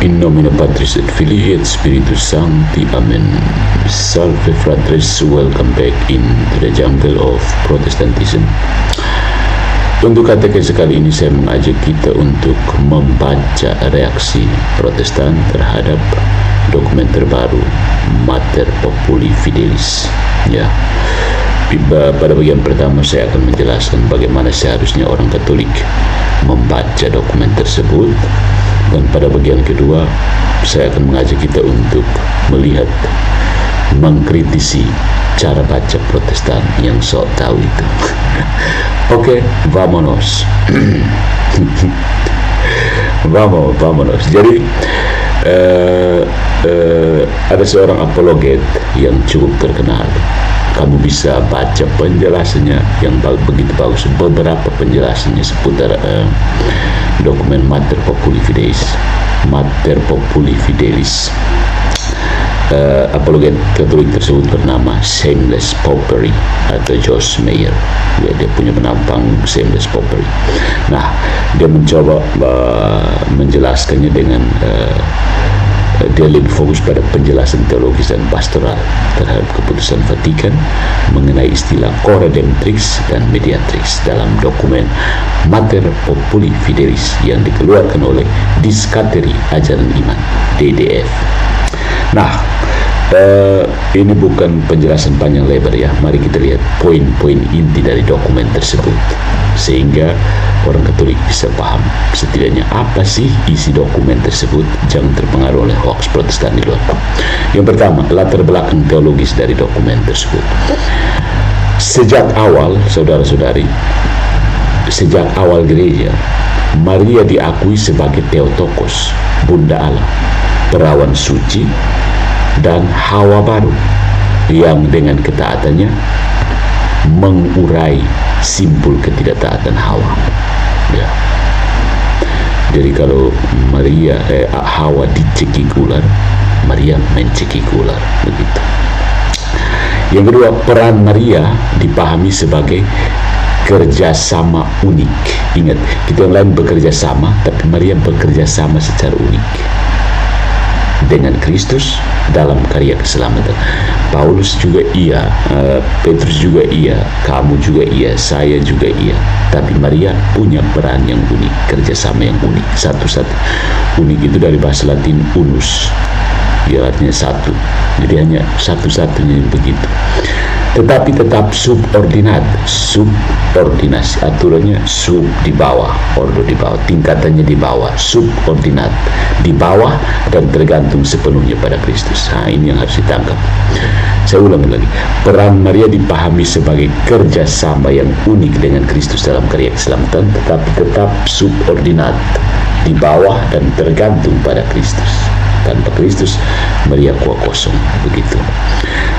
In nomine Patris et Filii et Spiritus Sancti. Amen. Salve fratres, welcome back in the jungle of Protestantism. Untuk katekese kali ini saya mengajak kita untuk membaca reaksi Protestan terhadap dokumen terbaru Mater Populi Fidelis. Ya. Pada bagian pertama saya akan menjelaskan bagaimana seharusnya orang Katolik membaca dokumen tersebut, dan pada bagian kedua saya akan mengajak kita untuk melihat, mengkritisi cara baca Protestan yang sok tahu itu. Oke, vámonos. Vámonos. Jadi ada seorang apologet yang cukup terkenal. Kamu bisa baca penjelasannya yang begitu bagus, beberapa penjelasannya seputar dokumen Mater Populi Fidelis. Mater Populi Fidelis. Apologet Katolik tersebut bernama Shameless Popery atau Josh Meyer. Ya, dia punya penampang Shameless Popery. Nah, dia mencoba menjelaskannya dengan dia lebih fokus pada penjelasan teologis dan pastoral terhadap keputusan Vatikan mengenai istilah Coredemptrix dan Mediatrix dalam dokumen Mater Populi Fidelis yang dikeluarkan oleh Diskateri Ajaran Iman (DDF). Nah, ini bukan penjelasan panjang lebar ya. Mari kita lihat poin-poin inti dari dokumen tersebut sehingga orang Katolik bisa paham setidaknya apa sih isi dokumen tersebut, jangan terpengaruh oleh hoax Protestan di luar. Yang pertama, latar belakang teologis dari dokumen tersebut. Sejak awal, saudara-saudari, sejak awal gereja, Maria diakui sebagai Theotokos, Bunda Allah, perawan suci, dan Hawa baru yang dengan ketaatannya mengurai simpul ketidaktaatan Hawa. Ya. Jadi kalau Hawa dicekik ular, Maria mencekik ular, begitu. Yang kedua, peran Maria dipahami sebagai kerjasama unik. Ingat, kita yang lain bekerja sama, tapi Maria bekerja sama secara unik dengan Kristus dalam karya keselamatan. Paulus juga iya, Petrus juga iya, kamu juga iya, saya juga iya. Tapi Maria punya peran yang unik, kerjasama yang unik, satu-satu. Unik itu dari bahasa Latin unus, ya artinya satu. Jadi hanya satu-satunya yang begitu. Tetapi tetap subordinasi, aturannya sub di bawah, ordo di bawah, tingkatannya di bawah, subordinat di bawah dan tergantung sepenuhnya pada Kristus. Nah, ini yang harus ditangkap. Saya ulangi lagi, peran Maria dipahami sebagai kerjasama yang unik dengan Kristus dalam karya keselamatan, tetapi tetap subordinat di bawah dan tergantung pada Kristus. Tanpa Kristus, Maria kuah kosong, begitu.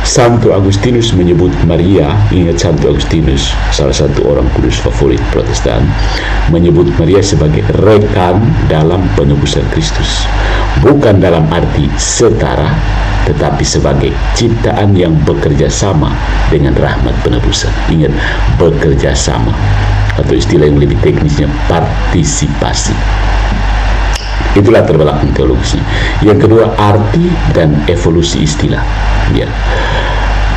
Santo Agustinus menyebut Maria, ingat Santo Agustinus, salah satu orang kudus favorit Protestan, menyebut Maria sebagai rekan dalam penebusan Kristus. Bukan dalam arti setara, tetapi sebagai ciptaan yang bekerja sama dengan rahmat penebusan. Ingat, bekerja sama, atau istilah yang lebih teknisnya partisipasi. Itulah latar belakang teologisnya. Yang kedua, arti dan evolusi istilah. Ya.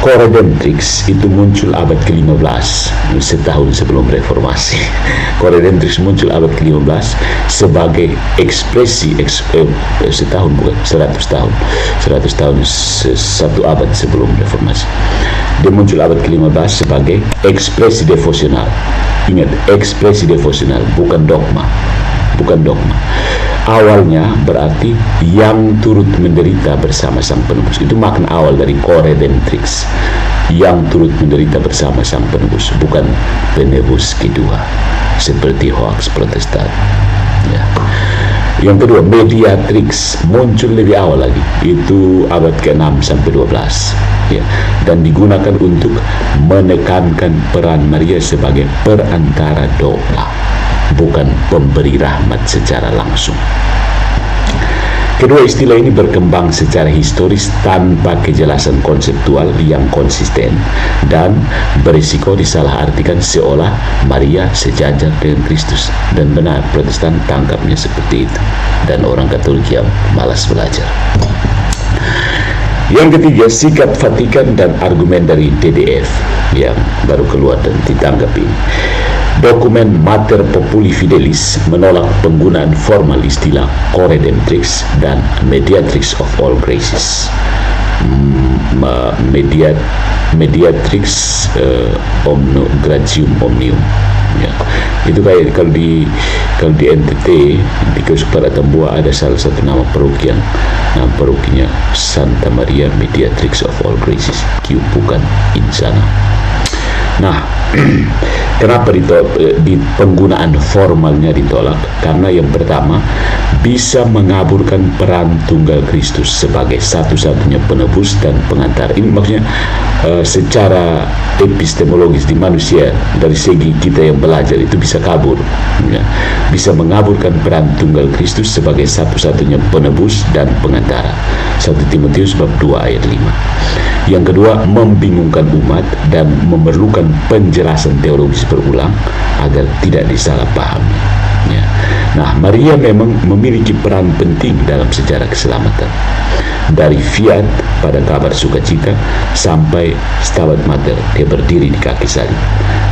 Coredemptrix itu muncul abad ke-15, setahun sebelum reformasi. Coredemptrix muncul abad ke-15 sebagai ekspresi setahun, bukan 100 tahun. 100 tahun, satu abad sebelum reformasi. Dia muncul abad ke-15 sebagai ekspresi devosional. Ingat, ekspresi devosional, bukan dogma. Bukan dogma. Awalnya berarti yang turut menderita bersama sang penebus. Itu makna awal dari Coredemptrix, yang turut menderita bersama sang penebus, bukan penebus kedua seperti hoax Protestan. Ya. Yang kedua, Mediatrix muncul lebih awal lagi, itu abad ke-6 sampai 12. Ya, dan digunakan untuk menekankan peran Maria sebagai perantara doa, bukan pemberi rahmat secara langsung. Kedua istilah ini berkembang secara historis tanpa kejelasan konseptual yang konsisten dan berisiko disalahartikan seolah Maria sejajar dengan Kristus, dan benar Protestan tangkapnya seperti itu. dan orang Katolik yang malas belajar. Yang ketiga, sikap Vatikan dan argumen dari TDF yang baru keluar dan ditanggapi. Dokumen Mater Populi Fidelis menolak penggunaan formal istilah Coredemptrix dan Mediatrix of All Graces. Mediatrix Gratium Omnium. Ya. Itu kayak kalau di NTT di Keuskupan Atambua ada salah satu nama parokian, nama parokinya Santa Maria Mediatrix of All Graces, Kiupukan Insana. Nah, kenapa di penggunaan formalnya ditolak? Karena yang pertama, bisa mengaburkan peran tunggal Kristus sebagai satu-satunya penebus dan pengantar. Ini maksudnya secara epistemologis di manusia, dari segi kita yang belajar itu bisa kabur, ya. Bisa mengaburkan peran tunggal Kristus sebagai satu-satunya penebus dan pengantara. 1 Timotius bab 2 ayat 5. Yang kedua, membingungkan umat dan memerlukan penjelasan teologis berulang agar tidak disalahpahami. Ya. Nah, Maria memang memiliki peran penting dalam sejarah keselamatan. Dari Fiat pada kabar sukacita sampai Stabat Mater, dia berdiri di kaki salib.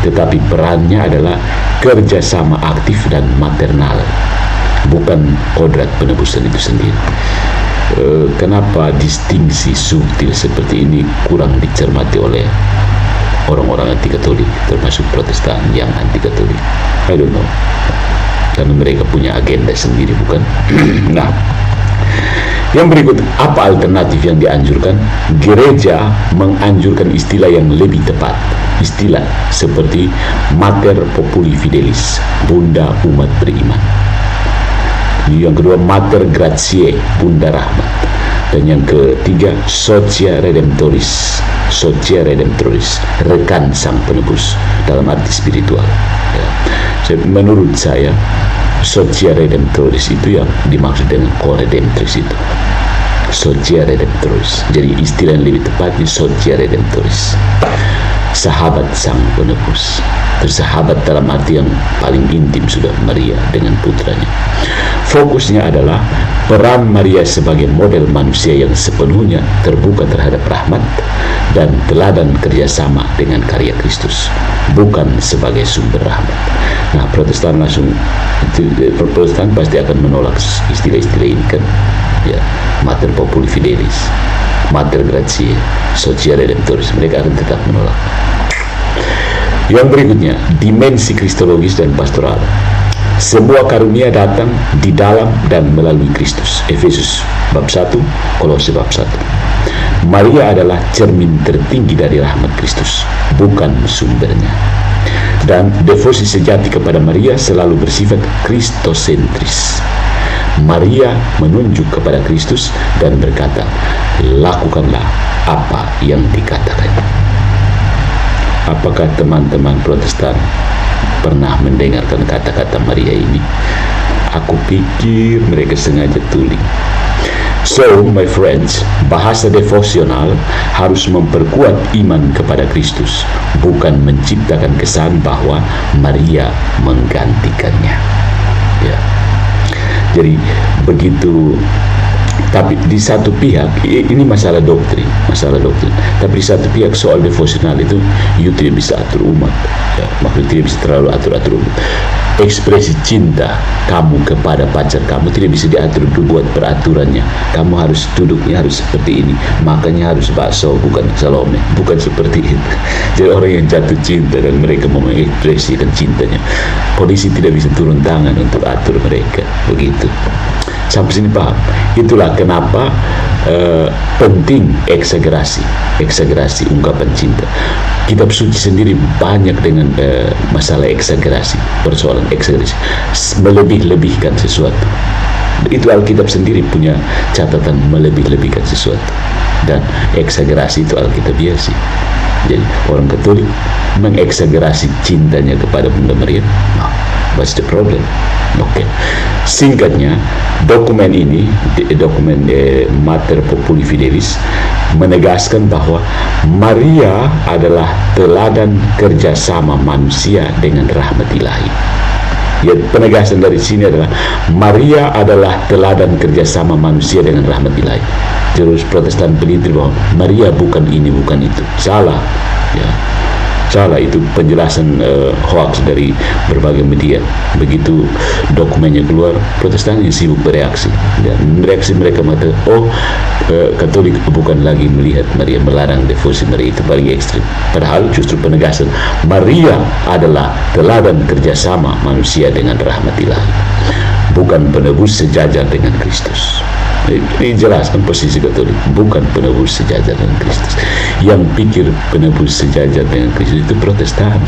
Tetapi perannya adalah kerjasama aktif dan maternal, bukan kodrat penebusan itu sendiri. Kenapa distingsi subtil seperti ini kurang dicermati oleh orang-orang anti Katolik, termasuk Protestan yang anti Katolik? I don't know, karena mereka punya agenda sendiri, bukan? Nah, yang berikut, apa alternatif yang dianjurkan? Gereja menganjurkan istilah yang lebih tepat, istilah seperti Mater Populi Fidelis, Bunda Umat Beriman. Yang kedua, Mater Gratiae, Bunda Rahmat. Dan yang ketiga, Socia Redemptoris, rekan sang penebus dalam arti spiritual. Ya. Menurut saya, Socia Redemptoris itu yang dimaksud dengan Coredemptrix itu. Socia Redemptoris. Jadi istilah yang lebih tepatnya Socia Redemptoris, sahabat sang penebus. Bersahabat dalam arti yang paling intim sudah Maria dengan putranya. Fokusnya adalah peran Maria sebagai model manusia yang sepenuhnya terbuka terhadap rahmat dan teladan kerjasama dengan karya Kristus, bukan sebagai sumber rahmat. Nah, Protestan pasti akan menolak istilah-istilah ini kan, ya, Mater Populi Fidelis, Mater Gratiae, Socia Redemptoris. Mereka akan tetap menolak. Yang berikutnya, dimensi kristologis dan pastoral. Semua karunia datang di dalam dan melalui Kristus. Efesus bab 1, Kolose bab 1. Maria adalah cermin tertinggi dari rahmat Kristus, bukan sumbernya. Dan devosi sejati kepada Maria selalu bersifat kristosentris. Maria menunjuk kepada Kristus dan berkata, lakukanlah apa yang dikatakannya. Apakah teman-teman Protestan pernah mendengarkan kata-kata Maria ini? Aku pikir mereka sengaja tuling. So, my friends, bahasa devosional harus memperkuat iman kepada Kristus, bukan menciptakan kesan bahwa Maria menggantikannya. Ya. Jadi begitu. Tapi di satu pihak, ini masalah doktrin. Tapi di satu pihak soal devosional itu, you tidak bisa atur umat. Ya, maksudnya tidak bisa terlalu atur umat. Ekspresi cinta kamu kepada pacar kamu tidak bisa diatur buat peraturannya. Kamu harus duduknya harus seperti ini, makannya harus bakso bukan salome, bukan seperti itu. Jadi orang yang jatuh cinta dan mereka mau mengekspresikan cintanya, polisi tidak bisa turun tangan untuk atur mereka begitu. Sampai sini paham? Itulah kenapa penting eksagerasi ungkapan cinta. Kitab suci sendiri banyak dengan masalah eksagerasi, persoalan eksagerasi, melebih-lebihkan sesuatu. Itu Alkitab sendiri punya catatan melebih-lebihkan sesuatu, dan eksagerasi itu Alkitabiah sih. Jadi orang Katolik mengeksagerasi cintanya kepada Bunda Maria. No, what's the problem? Oke. Singkatnya, dokumen ini, dokumen Mater Populi Fidelis, menegaskan bahwa Maria adalah teladan kerjasama manusia dengan rahmat ilahi. Ya, penegasan dari sini adalah Maria adalah teladan kerjasama manusia dengan rahmat ilahi. Terus Protestan pelintir bahwa Maria bukan ini, bukan itu. Salah. Ya. Salah, itu penjelasan hoax dari berbagai media. Begitu dokumennya keluar, Protestan yang sibuk bereaksi. Dan reaksi mereka mengatakan, Katolik bukan lagi melihat Maria, melarang devosi Maria, itu paling ekstrim. Padahal justru penegasan Maria adalah teladan kerjasama manusia dengan rahmat ilahi, bukan penebus sejajar dengan Kristus. Ini jelaskan posisi Katolik, bukan penebus sejajar dengan Kristus. Yang pikir penebus sejajar dengan Kristus itu Protestan.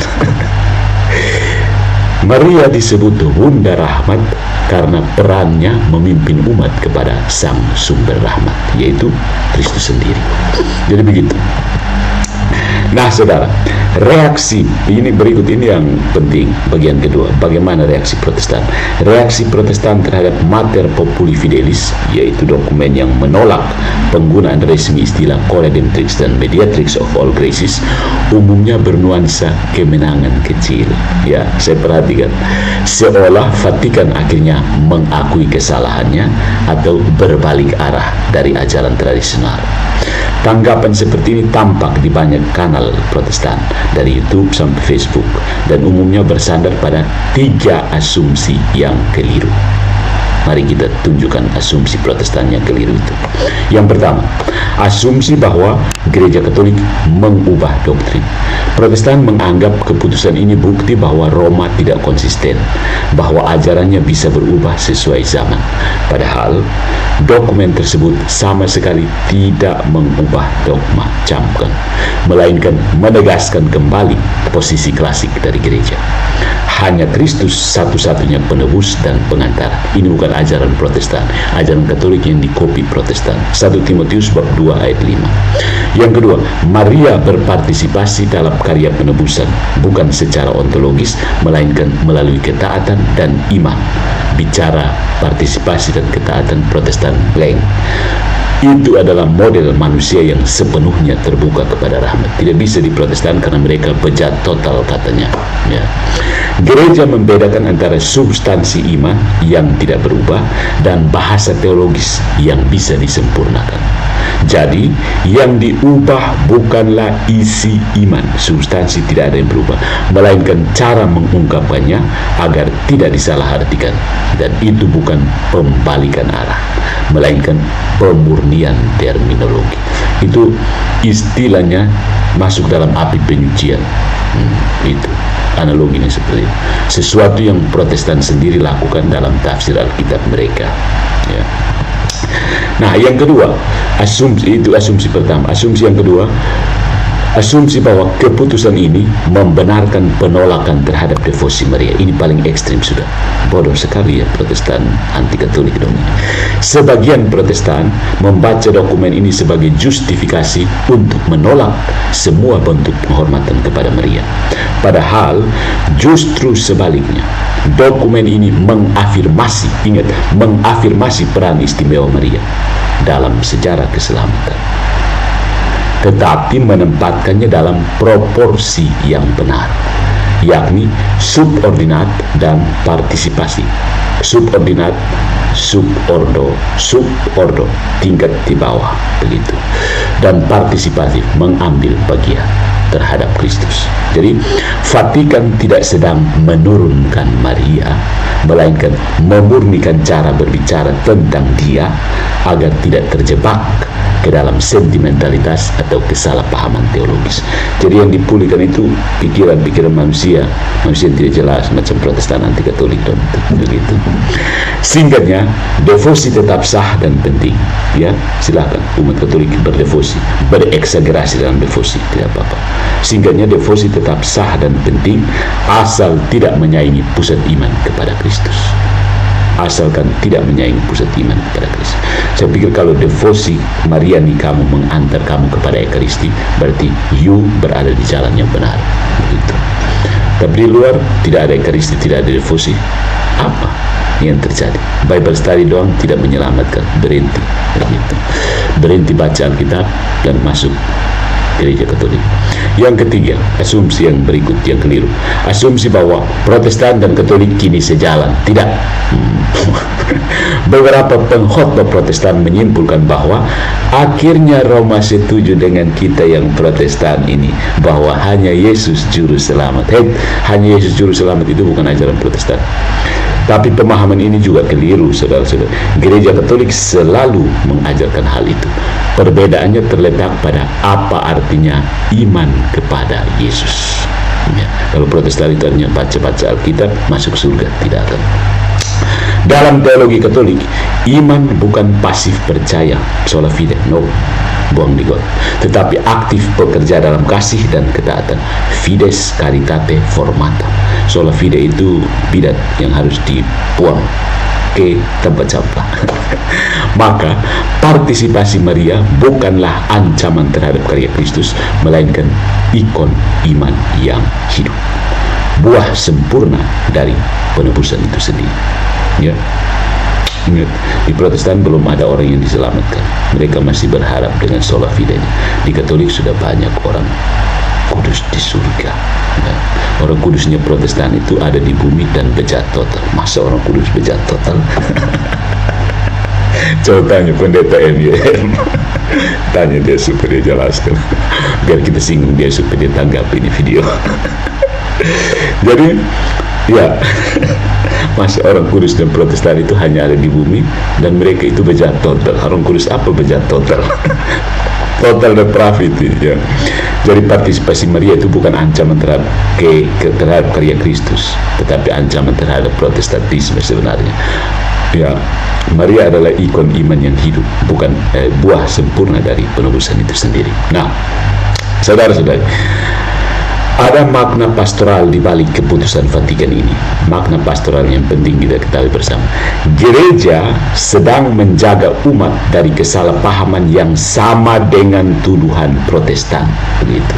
Maria disebut Bunda Rahmat karena perannya memimpin umat kepada Sang Sumber Rahmat, yaitu Kristus sendiri. Jadi begitu. Nah, saudara, reaksi ini berikut ini yang penting, bagian kedua. Bagaimana reaksi Protestan? Reaksi Protestan terhadap Mater Populi Fidelis, yaitu dokumen yang menolak penggunaan resmi istilah Coledentrix dan Mediatrix of All Graces, umumnya bernuansa kemenangan kecil. Ya, saya perhatikan, seolah Vatikan akhirnya mengakui kesalahannya atau berbalik arah dari ajaran tradisional. Tanggapan seperti ini tampak di banyak kanal Protestan, dari YouTube sampai Facebook, dan umumnya bersandar pada 3 asumsi yang keliru. Mari kita tunjukkan asumsi Protestan yang keliru itu. Yang pertama, asumsi bahwa Gereja Katolik mengubah doktrin. Protestan menganggap keputusan ini bukti bahwa Roma tidak konsisten, bahwa ajarannya bisa berubah sesuai zaman. Padahal dokumen tersebut sama sekali tidak mengubah dogma camkan, melainkan menegaskan kembali posisi klasik dari gereja. Hanya Kristus satu-satunya penebus dan pengantara. Ini bukan ajaran Protestan, ajaran Katolik yang dikopi Protestan. 1 Timotius bab 2 ayat 5. Yang kedua, Maria berpartisipasi dalam karya penebusan, bukan secara ontologis, melainkan melalui ketaatan dan iman. Bicara partisipasi dan ketaatan, Protestan blank. Itu adalah model manusia yang sepenuhnya terbuka kepada rahmat. Tidak bisa di Protestan karena mereka bejat total katanya. Ya. Gereja membedakan antara substansi iman yang tidak berubah dan bahasa teologis yang bisa disempurnakan. Jadi, yang diubah bukanlah isi iman, substansi tidak ada yang berubah, melainkan cara mengungkapkannya agar tidak disalahartikan. Dan itu bukan pembalikan arah, melainkan pemurnian terminologi. Itu istilahnya masuk dalam api penyucian. Itu analoginya seperti itu. Sesuatu yang Protestan sendiri lakukan dalam tafsir Alkitab mereka. Ya. Nah, yang kedua, asumsi pertama. Asumsi yang kedua, asumsi bahwa keputusan ini membenarkan penolakan terhadap devosi Maria. Ini paling ekstrim sudah. Bodoh sekali ya Protestan anti Katolik dong. Sebagian Protestan membaca dokumen ini sebagai justifikasi untuk menolak semua bentuk penghormatan kepada Maria. Padahal justru sebaliknya, dokumen ini mengafirmasi peran istimewa Maria dalam sejarah keselamatan, tetapi menempatkannya dalam proporsi yang benar, yakni subordinat dan partisipasi. Subordinat, subordo, tingkat di bawah, begitu. Dan partisipatif, mengambil bagian terhadap Kristus. Jadi Vatikan tidak sedang menurunkan Maria, melainkan memurnikan cara berbicara tentang dia agar tidak terjebak ke dalam sentimentalitas atau kesalahpahaman teologis. Jadi yang dipulihkan itu pikiran-pikiran manusia yang tidak jelas, macam Protestan anti Katolik dan begitu. Singkatnya, devosi tetap sah dan penting. Ya, silakan umat Katolik berdevosi, bereksagerasi dalam devosi, tidak apa-apa. Singkatnya, devosi tetap sah dan penting asal tidak menyaingi pusat iman kepada Kristus. Asalkan tidak menyaingi pusat iman kepada Kristus. Saya pikir kalau devosi Mariani kamu mengantar kamu kepada Ekaristi, berarti you berada di jalan yang benar. Begitu. Tapi di luar tidak ada Ekaristi, tidak ada devosi, apa yang terjadi? Bible study doang tidak menyelamatkan. Berhenti. Begitu. Berhenti baca Alkitab dan masuk gereja Katolik. Yang ketiga, asumsi yang berikut yang keliru. Asumsi bahwa Protestan dan Katolik kini sejalan. Tidak. Beberapa pengkhotbah Protestan menyimpulkan bahwa akhirnya Roma setuju dengan kita yang Protestan ini, bahwa hanya Yesus juru selamat. Hanya Yesus juru selamat itu bukan ajaran Protestan. Tapi pemahaman ini juga keliru, saudara-saudara. Gereja Katolik selalu mengajarkan hal itu. Perbedaannya terletak pada apa artinya iman kepada Yesus. Ya, kalau Protestan itu artinya baca-baca Alkitab, masuk surga, tidak akan. Dalam teologi Katolik, iman bukan pasif percaya, sola fide, no, buang di got, tetapi aktif bekerja dalam kasih dan ketaatan. Fides caritate formata. Sola fide itu bidat yang harus dibuang ke tempat sampah. Maka partisipasi Maria bukanlah ancaman terhadap karya Kristus, melainkan ikon iman yang hidup, buah sempurna dari penebusan itu sendiri. Ya, ingat, di Protestan belum ada orang yang diselamatkan. Mereka masih berharap dengan sola fide. Di Katolik sudah banyak orang kudus di surga. Ya, orang kudusnya Protestan itu ada di bumi dan bejat total. Masa orang kudus bejat total? Coba tanya pendeta MYM. Tanya dia supaya dia jelaskan. Biar kita singgung dia supaya dia tanggapi ini video. Jadi, ya, masih orang kudus dan Protestan itu hanya ada di bumi dan mereka itu bejat total. Orang kudus apa bejat total? Total depravity, ya. Jadi partisipasi Maria itu bukan ancaman terhadap karya Kristus, tetapi ancaman terhadap Protestantisme sebenarnya. Ya, Maria adalah ikon iman yang hidup, bukan buah sempurna dari penebusan itu sendiri. Nah, saudara-saudari, ada makna pastoral di balik keputusan Vatikan ini. Makna pastoral yang penting kita ketahui bersama. Gereja sedang menjaga umat dari kesalahpahaman yang sama dengan tuduhan Protestan, begitu.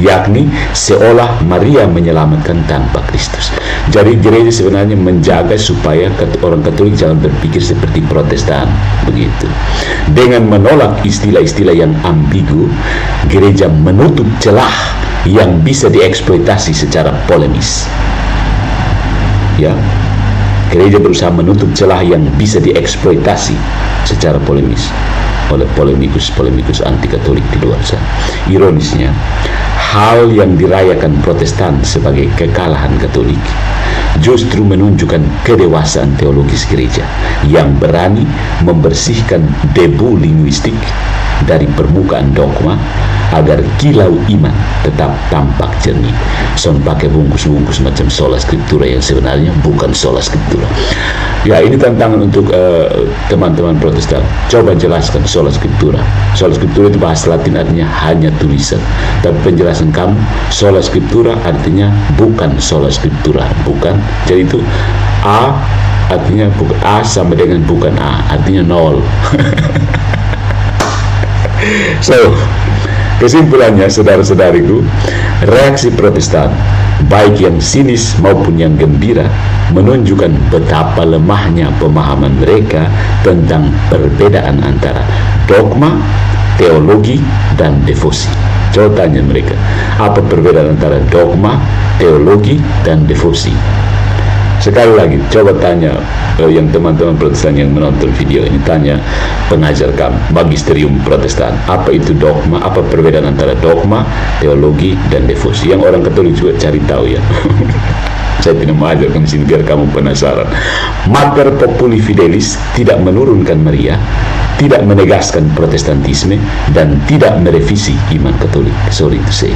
Yakni seolah Maria menyelamatkan tanpa Kristus. Jadi gereja sebenarnya menjaga supaya orang Katolik jangan berpikir seperti Protestan, begitu. Dengan menolak istilah-istilah yang ambigu, gereja menutup celah yang bisa dieksploitasi secara polemis. Ya, gereja berusaha menutup celah yang bisa dieksploitasi secara polemis oleh polemikus anti Katolik di luar sana. Ironisnya, hal yang dirayakan Protestan sebagai kekalahan Katolik justru menunjukkan kedewasaan teologis gereja yang berani membersihkan debu linguistik dari permukaan dogma agar kilau iman tetap tampak jernih. Son pakai bungkus-bungkus macam sola scriptura yang sebenarnya bukan sola scriptura. Ya, ini tantangan untuk teman-teman Protestan. Coba jelaskan sola scriptura. Sola scriptura itu bahasa Latin artinya hanya tulisan. Tapi penjelasan kamu, sola scriptura artinya bukan sola scriptura, bukan. Jadi itu A artinya bukan A sama dengan bukan A, artinya nol. So, kesimpulannya, saudara-saudariku, reaksi Protestan, baik yang sinis maupun yang gembira, menunjukkan betapa lemahnya pemahaman mereka tentang perbedaan antara dogma, teologi, dan devosi. Coba tanya mereka, apa perbedaan antara dogma, teologi, dan devosi? Sekali lagi, coba tanya yang teman-teman Protestan yang menonton video ini, tanya pengajar kamu, magisterium Protestan, apa itu dogma, apa perbedaan antara dogma, teologi, dan devosi. Yang orang Katolik juga cari tahu, ya. Saya tidak mengajarkan di sini biar kamu penasaran. Mater Populi Fidelis tidak menurunkan Maria, tidak menegaskan Protestantisme, dan tidak merevisi iman Katolik. Sorry to say.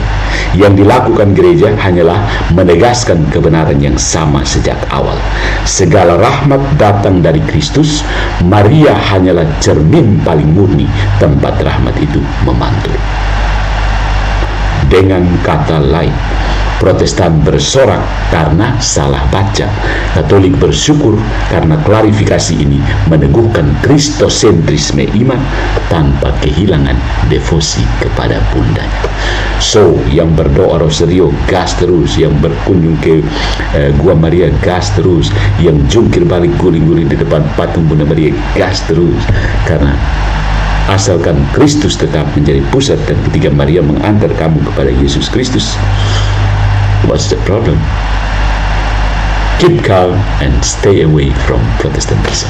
Yang dilakukan gereja hanyalah menegaskan kebenaran yang sama sejak awal. Segala rahmat datang dari Kristus. Maria hanyalah cermin paling murni tempat rahmat itu memantul. Dengan kata lain, Protestan bersorak karena salah baca. Katolik bersyukur karena klarifikasi ini meneguhkan kristosentrisme iman tanpa kehilangan devosi kepada bundanya. So, yang berdoa rosario gas terus, yang berkunjung ke Gua Maria gas terus, yang jungkir balik guling-guling di depan patung Bunda Maria gas terus, karena asalkan Kristus tetap menjadi pusat, dan ketika Maria mengantar kamu kepada Yesus Kristus, what's the problem? Keep calm and stay away from Protestantism.